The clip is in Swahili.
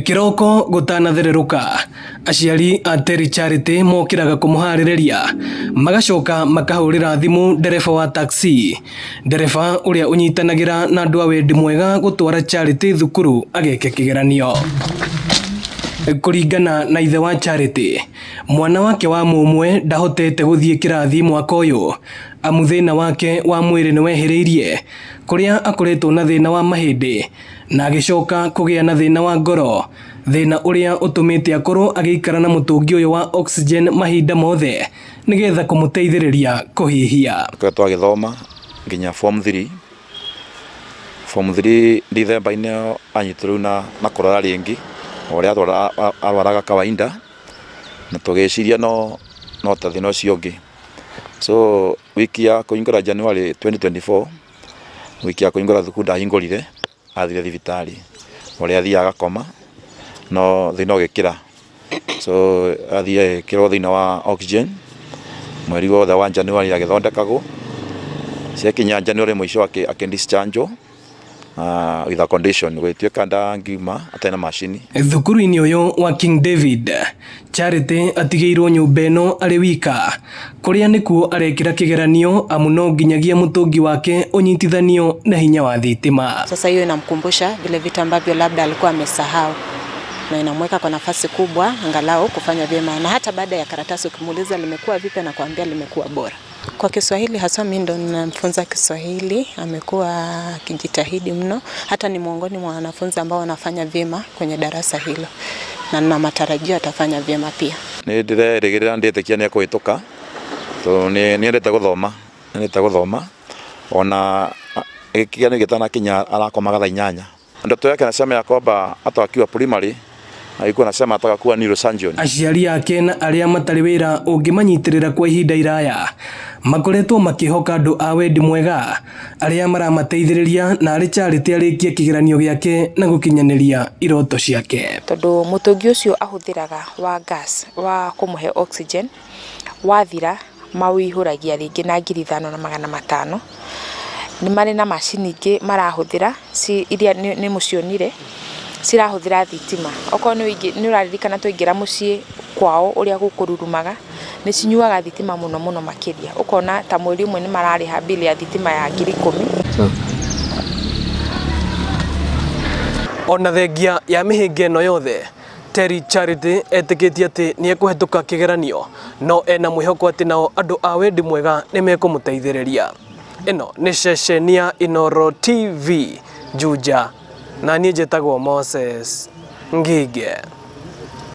Kiroko gutanathireruka aciari a Terry Charity mokiraga kumuharireria magacoka makahurira thimu ndereba wa taxi ndereba uria unyitanagira na andu a wendi mwega gutwara Charity thukuru ageke kigeranio. Kuringana na ithe wa Charity, mwana wake wa mumwe ndahotete guthie kirathi mwaka uyu amu thina wake wa mwiri ni wehiriirie kuria akoretwo na thina wa mahindi na agicoka kugia na thina wa ngoro, thina uria utumite akorwo agiikara na mutungi uyu wa oxygen mahinda mothe nigetha kumuteithiriria kuhihia. Twagithoma nginya form 3 December-ini anyitirwo na korora ringi oria arwaraga kawaida na tugeciria no ta thina ucio ungi. So wiki ya kuingura January 2024 wiki ya kuingura thukuru ndahingurire athire thibitari oria thiaga koma no thina ugikira. So athie kiro thina wa oxygen mweri wothe wa January agithondekagwo ciakinya January mwisho discharge with a condition gwituika ndangima atena machine. Thukuru-ini uyu wa King David, Charity atigeirwo nyumba ino ari wika kuria nikuo arekira kigeranio amu no nginyagia mutungi wake unyitithanio na hinya wa thitima. Sasa hiyo inamkumbusha vile vitu ambavyo labda alikuwa amesahau na inamweka kwa nafasi kubwa angalau kufanya vyema, na hata baada ya karatasi ukimuuliza limekuwa vipi na kuambia limekuwa bora. Kwa Kiswahili hasa mimi ndo ninamfunza Kiswahili, amekuwa akijitahidi mno, hata ni miongoni mwa wanafunzi ambao wanafanya vyema kwenye darasa hilo na nina matarajio atafanya vyema pia. Ni ndiregerera nditekia ni kuhituka to ni ndeta guthoma ona ikiani gitana kinya arakomaga thaa 8. Ndoto yake anasema ya kwamba hata akiwa primary alikuwa anasema ataka kuwa neurosurgeon. Aciari yake na aria matari wira ungimanyitirira kwa ihinda iraya makoretwo makihoka andu a wendi mwega aria maramateithiriria na ari Charity arikie kigeranio giake na gukinyaniria iroto ciake. Tondu mutungi ucio ahuthiraga wa gas wa kumuhe oxygen wathira mawihuragia ringi na 5,500. Ni mari na machine ingi marahuthira iria ni mucionire cirahuthira thitima. Oko ni uraririkana tuingira mucii kwao uria gukururumaga ni cinyuaga thitima muno makiria. Ukona ta mweri umwe ni marariha bili ya thitima ya 10,000. Ona thengia ya mihinga ino yothe, Terry Charity etikitie ati ni ekuhituka kigeranio no ena mwihoko ati nao andu a wendi mwega ni mekumuteithiriria. Ino ni ceceni ya Inooro TV Juja na niĩ njĩtagwo Moses Ngige.